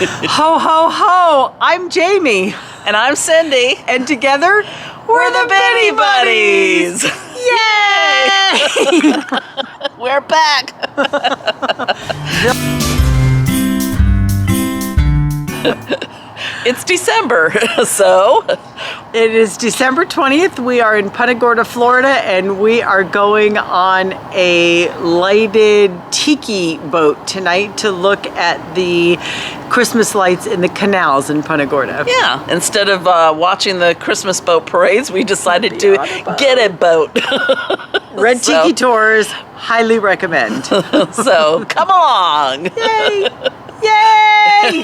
Ho, ho, ho! I'm Jamie. And I'm Cindy. And together, we're the Bitty Buddies! Yay! We're back! It's December, so... It is December 20th. We are in Punta Gorda, Florida, and we are going on a lighted tiki boat tonight to look at the Christmas lights in the canals in Punta Gorda. Yeah, instead of watching the Christmas boat parades, we decided to get a boat. Red Tiki Tours, highly recommend. So, come along! Yay! Yay!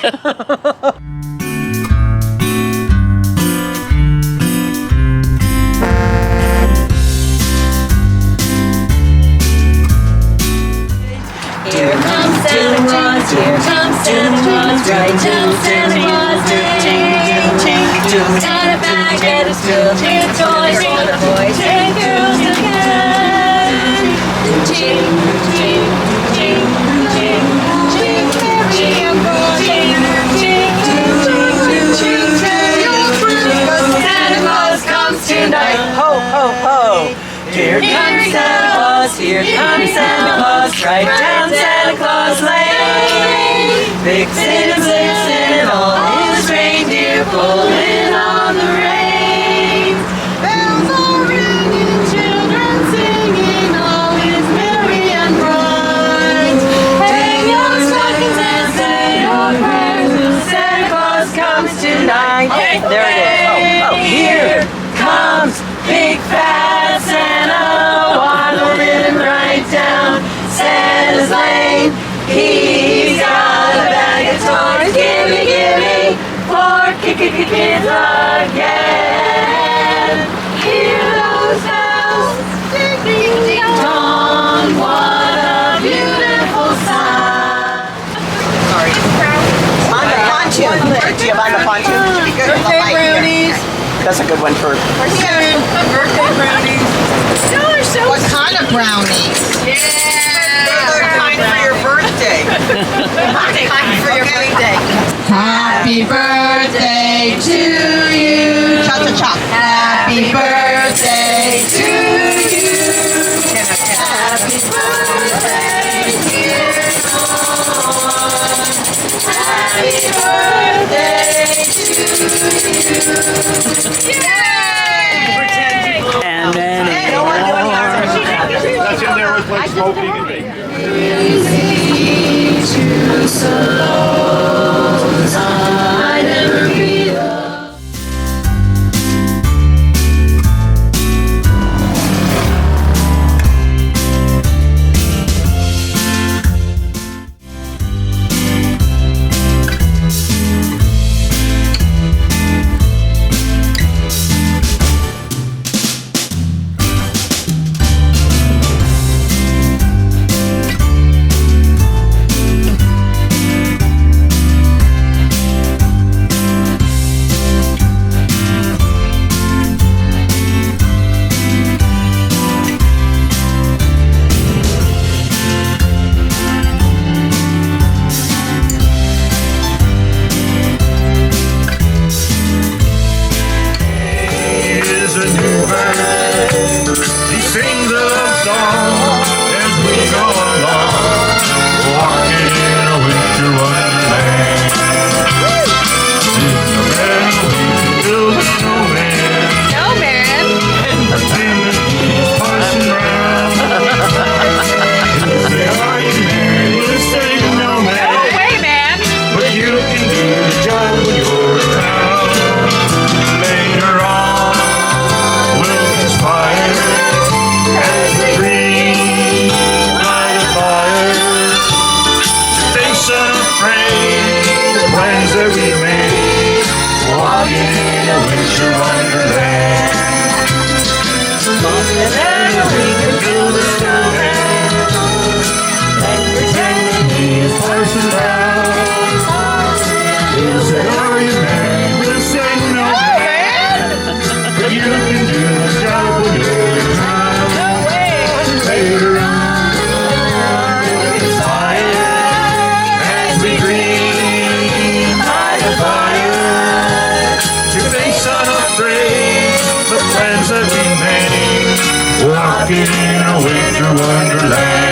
Here comes Santa Claus, here comes Santa Claus, right down Santa Claus Lane. Got a bag and it's filled with toys for the boys and girls again. Ching, ching, ching, ching, ching, merry Uncle Ching, ching, ching, ching, ching, Santa Claus comes tonight. Ho, ho, ho! Here comes Santa Claus, here comes Santa Claus, right down Santa Claus Lane. Vixen and Blitzen and all his reindeer pulling on the reins. Bells are ringing, children singing, all is merry and bright. Hang your stockings and say your prayers, Santa Claus comes tonight. There it is. Oh, here comes big fat Santa, waddling right down Santa's lane. He's got a bag of toys, gimme, gimme, for kids again. Hear those bells, ding, ding, ding, dong, what a beautiful sound. Sorry. On the pontoon. Do you have on the pontoon? Should be good. Birthday brownies. That's a good one for... Birthday brownies. What kind of brownies? They're kind for your birthday. Kind for your birthday. Happy birthday to you. Cha-cha-cha. Happy birthday to you. Happy birthday, dear Dawn. Happy birthday to you. Yay! And then That's in there with like smoking and baking. I never realized. Is a new bird. He sings a love song as we go along, walking in a winter wonderland. In the meadow we can build a snowman. A chimney passing round. He'll say, "Are you married?" We'll say, "No, man." But you can do the job when you're around. Later on, we'll conspire as the green light a fire. Face unafraid, the plans that we made, walking in a winter wonderland. Together we can build a snowman and pretend that he is Parson Brown. He'll say, "Are you married?" We'll say, "No, man." But you can do the job when you're around. Later on, we'll conspire as we dream Wonderland.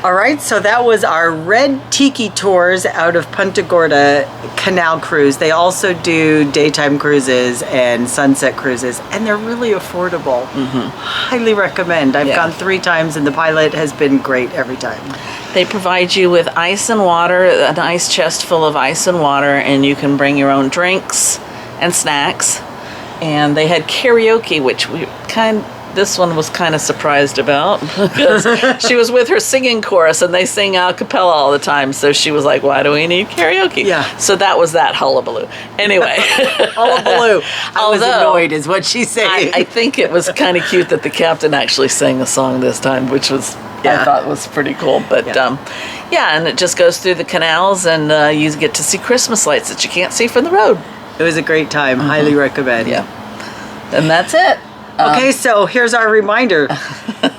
All right, so that was our Red Tiki tours out of Punta Gorda Canal Cruise. They also do daytime cruises and sunset cruises, and they're really affordable. Highly recommend. I've gone 3 times, and the pilot has been great every time. They provide you with ice and water, an ice chest full of ice and water, and you can bring your own drinks and snacks. And they had karaoke, which this one was kind of surprised about because she was with her singing chorus and they sing a cappella all the time. So she was like, why do we need karaoke? Yeah. So that was that hullabaloo. Anyway. Hullabaloo. I was annoyed is what she's saying. I think it was kind of cute that the captain actually sang a song this time, which was, I thought was pretty cool. But and it just goes through the canals and you get to see Christmas lights that you can't see from the road. It was a great time. Highly recommend. Yeah. And that's it. Okay, so here's our reminder.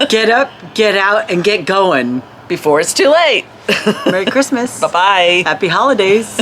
Get up, get out, and get going. Before it's too late. Merry Christmas. Bye-bye. Happy holidays.